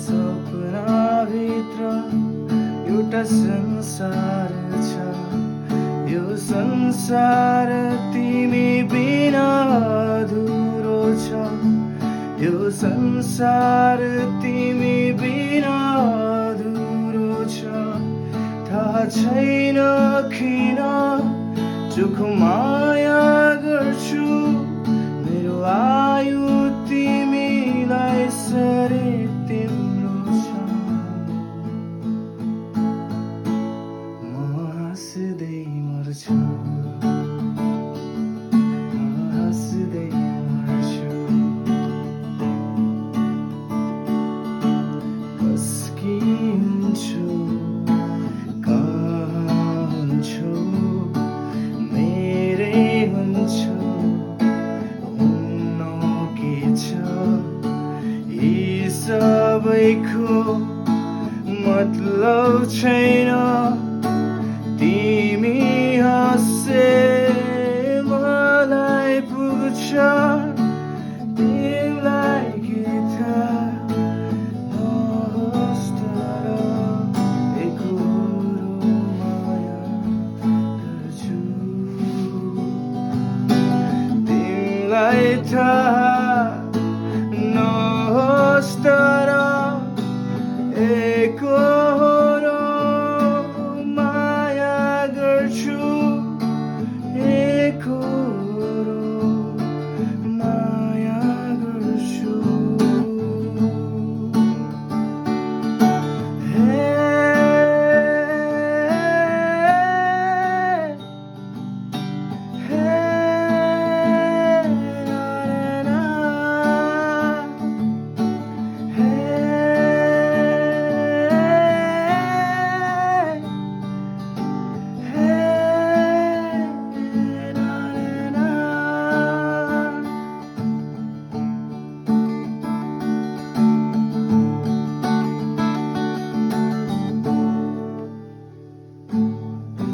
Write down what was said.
सपनाभित्र एउटा संसार छ। यो संसार तिमी बिना अधुरो छ। यो संसार तिमी बिना अधुरो छ। थाहा छैन किन चोखो माया गर्छु। मेरो आयु तिमीलाई सरे तिम्रो छ। म हाँस्दै मर्छु, हाँस्दै मर्छु। कसकी हुन्छौ, कहाँ हुन्छौ, मेरै हुन्छौ, हुन्न के छ। यी सबैको मतलब छैन। तिमी हाँसे मलाई पुग्छ। तिमीलाई के थाहा नहोस् तर एकोहोरो माया गर्छु। तिमीलाई थाहा नहोस् तर